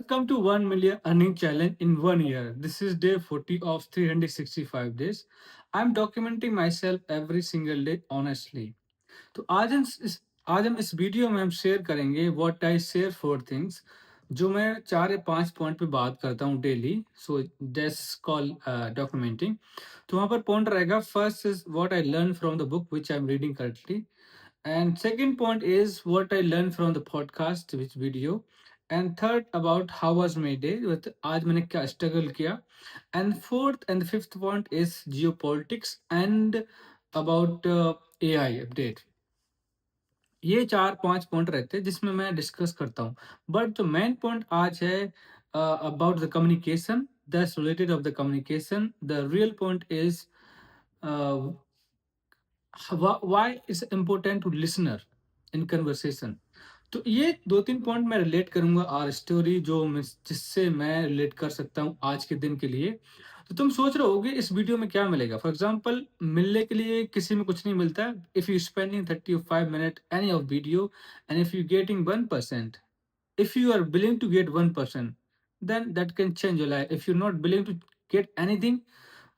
Welcome to 1 million earning challenge in 1 year. This is day 40 of 365 days. I'm documenting myself every single day honestly. तो आज हम इस video में हम share करेंगे what I share for things जो मैं 4 या 5 पॉइंट पे बात करता हूँ daily. So that's call documenting. तो वहाँ पर पॉइंट रहेगा. First is what I learn from the book which I am reading currently. And second point is what I learned from the podcast, which video. And third about how was my day, with आज मैंने क्या struggle किया. And fourth and the fifth point is geopolitics and about AI update. ये 4-5 point रहते हैं जिसमें मैं discuss करता हूँ. बट जो मेन पॉइंट आज है about the communication, that's related of the communication. The real point is why is important to listener in conversation. तो ये 2-3 पॉइंट मैं रिलेट करूंगा आर स्टोरी जिससे मैं रिलेट कर सकता हूँ आज के दिन के लिए. तो तुम सोच रहे होगे इस वीडियो में क्या मिलेगा. फॉर एग्जाम्पल, मिलने के लिए किसी में कुछ नहीं मिलता. If you spending 35 minute any of video and if you getting 1%, if you are willing to get 1%, then that can change your life. If you're not willing to get anything,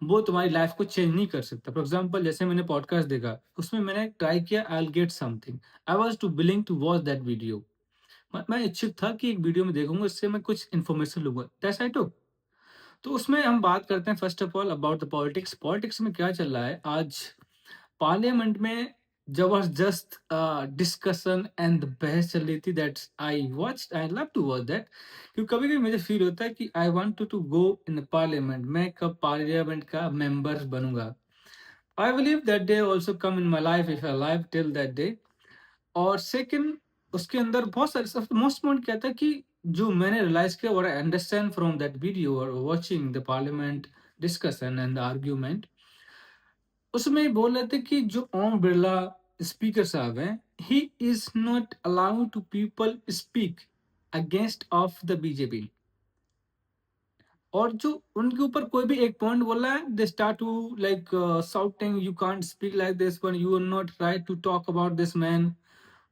वो तुम्हारी लाइफ को change नहीं कर सकता. For example, जैसे मैंने podcast देखा, उसमें मैंने ट्राई किया I will get something. I was too willing to watch that video. मैं इच्छुक था कि एक वीडियो में देखूंगा, इससे मैं कुछ इन्फॉर्मेशन लूंगा. That's I too. तो उसमें हम बात करते हैं first of all about the politics. Politics में क्या चल रहा है आज पार्लियामेंट में. जबरदस्त डिस्कशन एंड बहस चल रही थी. That's I love to watch that. क्योंकि कभी कभी मुझे फील होता है कि I want to go in parliament. मैं कब पार्लियामेंट का मेंबर बनूंगा. I believe that day also come in my life if I live till that day. और सेकंड, उसके अंदर बहुत सारे मोस्ट पॉइंट क्या था कि जो मैंने रियलाइज किया और I understand from that video और watching the parliament discussion and the argument. उसमें बोल रहे थे कि जो ओम बिरला स्पीकर साहब हैं, he is not allowed to people speak against of the BJP. और जो उनके ऊपर कोई भी एक पॉइंट बोला है, they start to like shouting, you can't speak like this one, you are not right to talk about this man.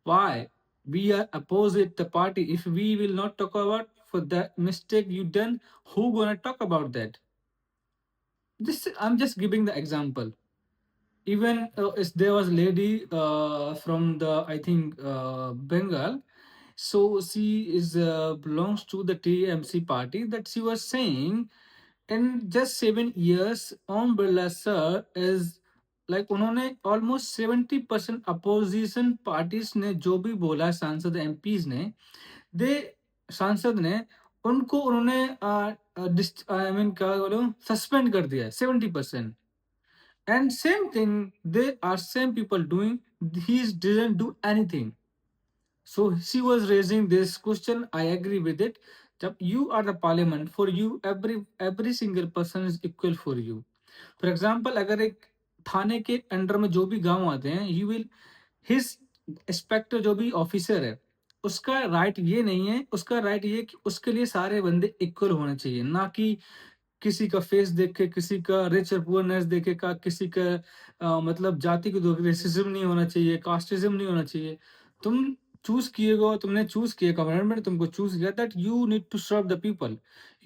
Why? We are opposite the party. If we will not talk about for the mistake you done, who gonna talk about that? This I am just giving the example. Even there was a lady from the, I think, Bengal. So she is belongs to the TMC party. That she was saying in just 7 years Om Birla sir is like उन्होंने almost 70% opposition parties ने जो भी बोला, सांसद MPs ने, दे सांसद ने उनको उन्होंने आई मीन क्या बोलूं, सस्पेंड कर दिया 70%. And same thing, they are same people doing. He didn't do anything. So she was raising this question. I agree with it. जब you are the parliament, for you every single person is equal for you. For example, अगर एक थाने के under में जो भी गांव आते हैं, you will his इंस्पेक्टर जो भी ऑफिसर है, उसका राइट ये नहीं है. उसका राइट ये कि उसके लिए सारे बंदे इक्वल होने चाहिए, ना कि किसी का फेस देख के, किसी का रिच और पुअरनेस देखे का, किसी का मतलब जाति को देख रेसिज्म नहीं होना चाहिए, कास्टिज्म नहीं होना चाहिए. तुम चूज किए गो, तुमने चूज किया, गवर्नमेंट तुमको चूज किया that you need to serve the people.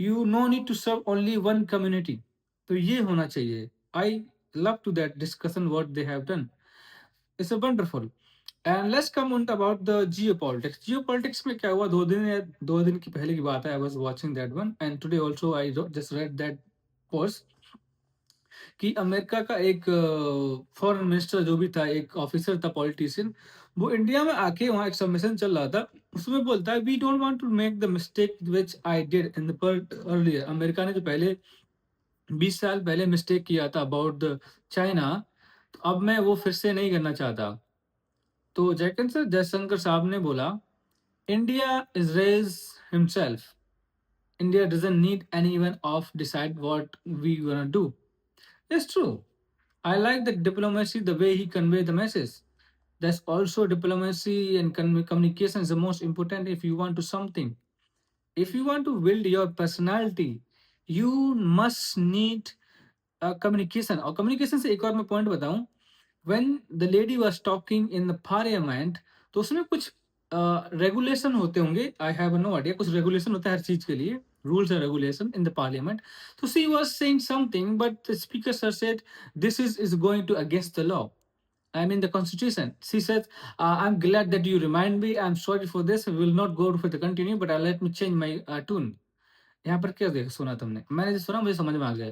You no need to serve only one community. तो ये होना चाहिए. I love to that discussion what they have done. It's wonderful. And let's come on about the geopolitics. Geopolitics में क्या हुआ, 2 दिन की पहले की बात है. I was watching that one and today also I just read that post कि अमेरिका का एक फॉरेन मिनिस्टर जो भी था, एक ऑफिसर था, पॉलिटिशियन, वो इंडिया में आके वहाँ एक सबमिशन चल रहा था. उसमें बोलता है we don't want to make the mistake which I did in the earlier. America ने जो पहले 20 साल पहले मिस्टेक किया था अबाउट द चाइना, तो अब मैं वो फिर से नहीं करना चाहता. तो जयशंकर साहब ने बोला India is raise himself. India doesn't need anyone of decide what we gonna do. It's true. I like the diplomacy, the way he conveyed the message. That's also diplomacy and communication is the most important if you want to something. If you want to build your personality, you must need communication. और communication से एक और मैं point बताऊं. When the lady was talking in the parliament, तो उसमें कुछ regulation होते होंगे, आई हैव नो आइडिया, कुछ रेगुलेशन होता है हर चीज के लिए, rules and regulation in the parliament. So she was saying something, but the speaker sir said this is going to against the law. I mean the constitution. She said, I'm glad that you remind me. I'm sorry for this. We will not go for the continue, but let me change my tune. यहाँ पर क्या देख सुना तुमने, मैंने जो सुना मुझे समझ में आ गया.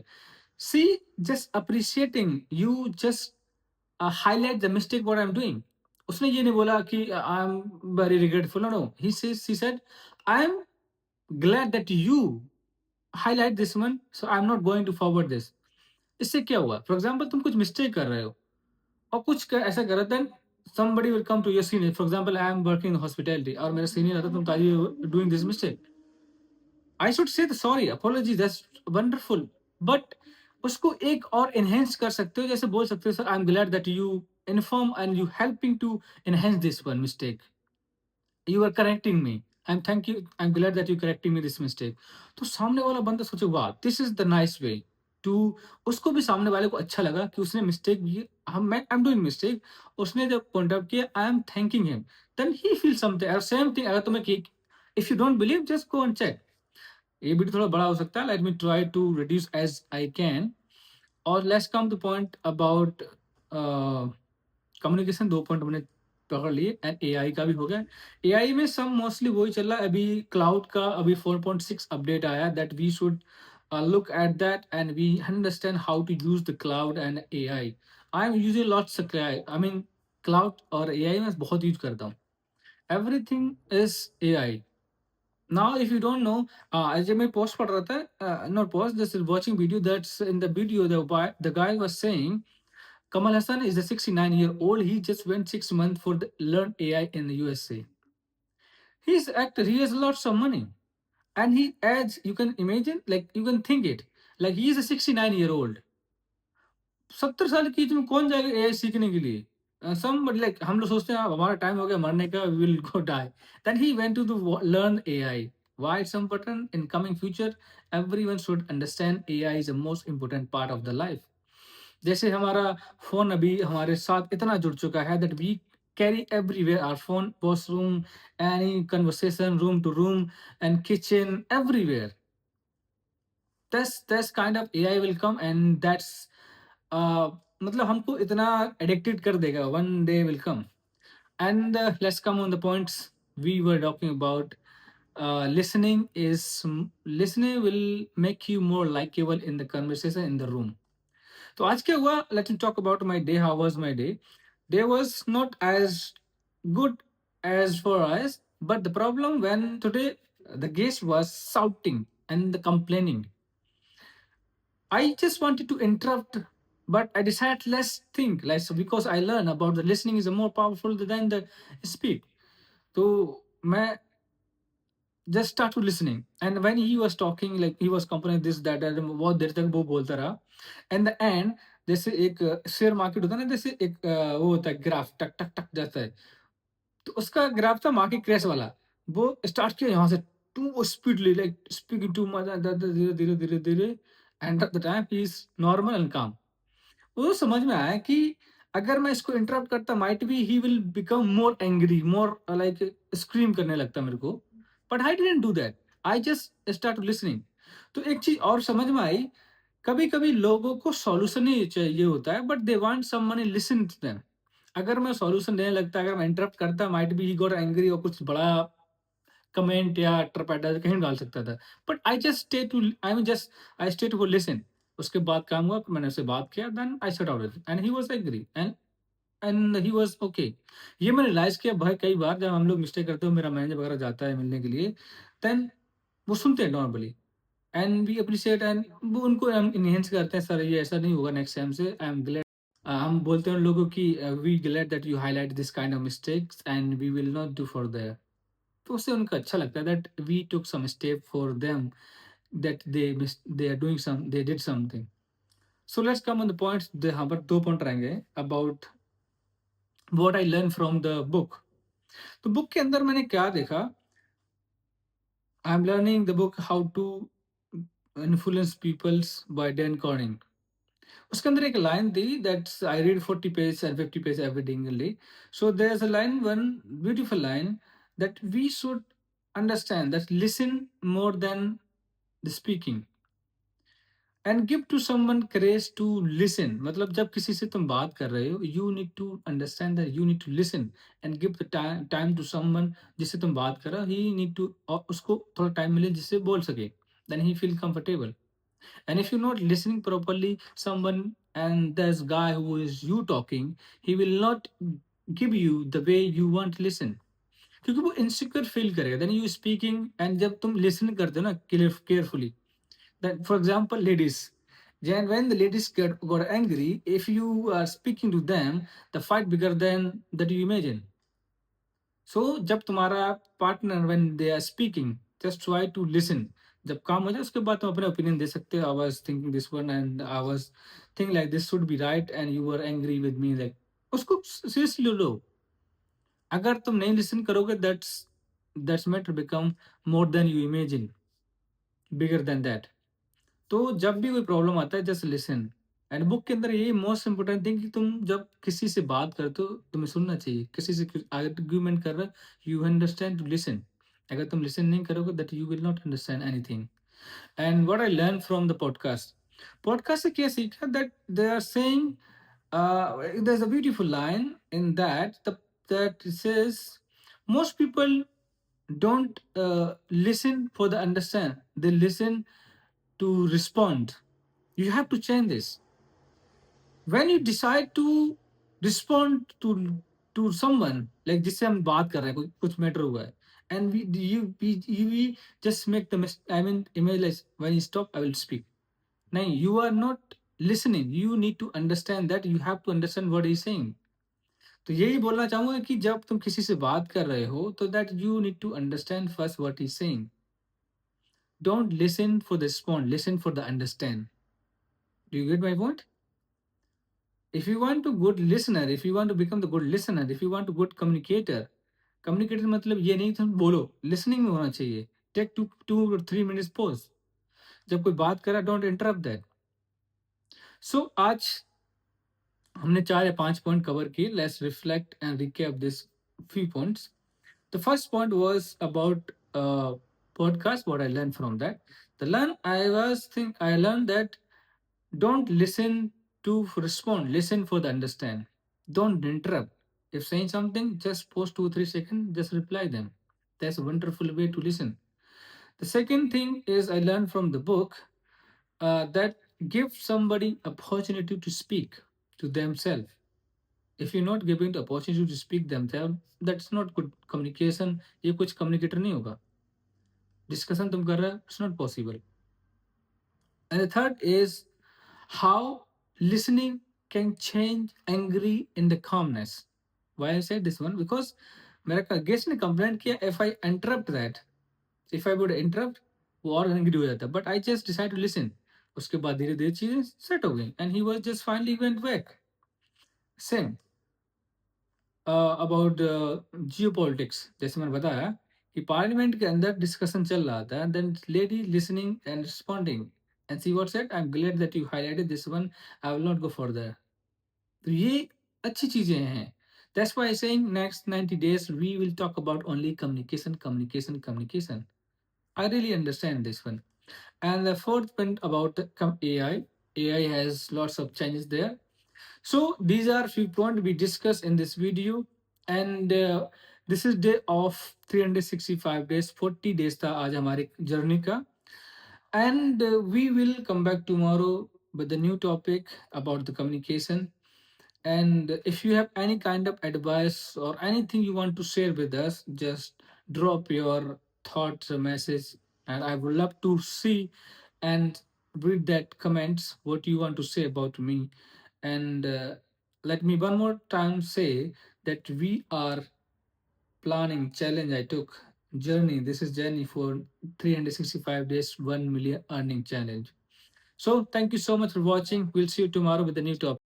See just appreciating you, just highlight the mistake what I am doing. उसने ये नहीं बोला कि I am very regretful, no no, he said I am glad that you highlight this one, so I am not going to forward this. इससे क्या हुआ, for example तुम कुछ मिस्टेक कर रहे हो और कुछ ऐसा कर रहे, then somebody will come to your senior. For example, I am working in hospitality और मेरा senior आता, तुम ताजी doing this mistake, I should say the sorry, apology, that's wonderful. But उसको एक और enhance कर सकते हो, जैसे बोल सकते हो sir, I'm glad that you inform and you helping to enhance this one mistake. You are correcting me. I'm thank you. I'm glad that you correcting me this mistake. तो सामने वाला बंदा सोचे वाह, this is the nice way to, उसको भी सामने वाले को अच्छा लगा कि उसने मिस्टेक भी, हम मैं I'm doing mistake, उसने जब पॉइंट आउट किया I am thanking him, then he feels something. और same thing अगर तुम्हें कि if you don't believe, just go and check. ये भी थोड़ा बड़ा हो सकता है. Let me try to reduce as I can. और let's come to point about communication. 2 point हमने पकड़ लिए एंड एआई का भी हो गया. एआई में सब मोस्टली वही चल रहा है. अभी क्लाउड का अभी 4.6 अपडेट आया that we should look at that and we understand how to use the cloud and AI. I'm using lots of I mean cloud और AI में बहुत यूज करता हूँ. Everything is AI. Now if you don't know, as मैं post पढ़ रहा था, not post, just watching video. That's in the video the guy was saying Kamal Hassan is a 69-year-old. He just went 6 months for the learn AI in the USA. He's an actor. He has lots of money, and he adds. You can imagine, like you can think it, like he is a 69-year-old. 70 साल की as में कौन जाएगा AI सीखने के लिए. Some like हम लोग सोचते हैं अब हमारा टाइम हो गया मरने का, we will go die. Then he went to learn AI. Why it's important in coming future, everyone should understand AI is the most important part of the life. जैसे हमारा फोन अभी हमारे साथ इतना जुड़ चुका है that we carry everywhere our phone, washroom, any conversation, room to room, and kitchen, everywhere. That's kind of AI will come and that's मतलब हमको इतना addicted कर देगा, one day will come. And let's come on the points we were talking about. Listening will make you more likable in the conversation in the room. तो आज क्या हुआ, let me talk about my day. How was my day? Day was not as good as for us, but the problem when today the guest was shouting and the complaining. I just wanted to interrupt, but I decided let's think. Let's because I learned about the listening is more powerful than the speak. So मैं just start to listening. And when he was talking, like he was complaining this that and बहुत देर तक वो बोलता रहा. And the end, जैसे एक share market होता है ना, जैसे एक वो होता है ग्राफ टक टक टक जाता है. तो उसका ग्राफ था मार्केट क्रैश वाला. वो स्टार्ट किया यहाँ से too speedly like speaking too much, धीरे धीरे धीरे धीरे. And at the time he is normal and calm. वो समझ में आया कि अगर मैं इसको इंटरप्ट करता might be he will become more angry, more like scream करने लगता मेरे को. But I didn't do that. I just start listening. तो एक चीज और समझ में आई, कभी कभी लोगों को सॉल्यूशन ही चाहिए होता है but they want someone listen to them. अगर मैं सॉल्यूशन देने लगता, अगर मैं इंटरप्ट करता, might be he got angry और कुछ बड़ा कमेंट या ट्रपेटा कहीं डाल सकता था. But I just stay to I mean just I stay to listen. उसके बाद काम हुआ, मैंने उससे बात किया, then I set out and he was agree and he was okay. ये मैंने रियलाइज किया भाई, कई बार जब हम लोग मिस्टेक करते हो, मेरा मैनेजर वगैरह जाता है मिलने के लिए, देन वो सुनते हैं normally and we appreciate and वो उनको हम इनहेंस करते हैं, सर ये ऐसा नहीं होगा नेक्स्ट टाइम से, आई एम ग्लैड. हम बोलते हैं उन लोगों की we glad that you highlight this kind of mistakes and we will not do for that. तो उससे उनको अच्छा लगता है that we took some step for them, that they are doing some, they did something. So let's come on the points. यहाँ पर 2 point रहेंगे about what I learn from the book. तो बुक के अंदर मैंने क्या देखा, I am learning the book how to influence peoples by Dan Corning. उसके अंदर एक लाइन थी that's I read 40 page and 50 page every daily. So there is a line, one beautiful line that we should understand that listen more than the speaking and give to someone courage to listen. मतलब जब किसी से तुम बात कर रहे हो, you need to understand that you need to listen and give the time to someone जिससे तुम बात कर रहे हो. He need to और उसको थोड़ा टाइम मिले जिससे बोल सके, then he feel comfortable. And if you're not listening properly someone, and there's guy who is you talking, he will not give you the way you want to listen, क्योंकि वो insecure feel करेगा. Then you speaking, and जब तुम listen करते हो ना carefully, that for example ladies, when the ladies got angry, if you are speaking to them, the fight bigger than that you imagine. So जब तुम्हारा partner when they are speaking, just try to listen. जब काम हो जाए उसके बाद तुम अपने ओपिनियन दे सकते हो. I was thinking this one and I was thinking like this should be right and you were angry with me, like उसको seriously लो. अगर तुम नहीं लिसन करोगे, that's matter become more than you imagine, bigger than that. तो जब भी कोई problem आता है जस्ट लिसन. एंड बुक के अंदर ये मोस्ट इंपॉर्टेंट थिंग कि तुम जब किसी से बात करते हो तुम्हें सुनना चाहिए. किसी से आर्ग्यूमेंट कर रहे हो, यू अंडरस्टैंड टू लिसन. अगर तुम लिसन नहीं करोगे that you will not understand anything. And what I learn from the podcast, podcast से क्या सीखा, that they are saying, there's a beautiful line in that says most people don't listen for the understand, they listen to respond. You have to change this. When you decide to respond to someone, like जिससे हम बात कर रहे हैं, कुछ matter हुआ है, and we just make the I mean image like when you stop I will speak. नहीं, you are not listening, you need to understand that, you have to understand what he is saying. तो यही बोलना चाहूंगा कि जब तुम किसी से बात कर रहे हो तो that you need to understand first what he saying. Don't listen for the respond, listen for the understand. Do you get my point? if you want to good listener, if you want to become the good listener, if you want to good communicator, communicator मतलब ये नहीं तुम बोलो, listening में होना चाहिए. Take 2 or 3 minutes pause. जब कोई बात करा डोंट इंटरप्ट दैट. सो आज हमने 4 या 5 पॉइंट कवर किए. Let's reflect and recap this few points. The first point was about podcast. What I learned from that, I learned that don't listen to respond. Listen for the understand. Don't interrupt. If saying something, just pause 2 or 3 seconds. Just reply them. That's a wonderful way to listen. The second thing is I learned from the book that give somebody opportunity to speak to themselves. If you're not giving the opportunity to speak themselves, that's not good communication. ये कुछ communicator नहीं होगा. Discussion तुम कर रहे हो, it's not possible. And the third is how listening can change angry in the calmness. Why I said this one? Because मेरा guest ने complaint किया, if I interrupt that, if I would interrupt, वो और angry हो जाता. But I just decided to listen. उसके बाद धीरे धीरे चीजें set हो गई and he was just finally went back. Same. About Jio politics, जैसे मैंने बताया कि पार्लियामेंट के अंदर डिस्कशन चल रहा था, then lady listening and responding and see what said, I am glad that you highlighted this one, I will not go further. तो ये अच्छी चीजें हैं. That's why saying next 90 days we will talk about only communication communication communication. I really understand this one. And the fourth point about the AI. AI has lots of changes there. So these are few points we discussed in this video, and this is day of 365 days. 40 days था आज हमारे journey का. And we will come back tomorrow with a new topic about the communication. And if you have any kind of advice or anything you want to share with us, just drop your thoughts or message, and I would love to see and read that comments what you want to say about me. And let me one more time say that we are planning challenge I took journey. This is journey for 365 days 1 million earning challenge. So thank you so much for watching. We'll see you tomorrow with a new topic.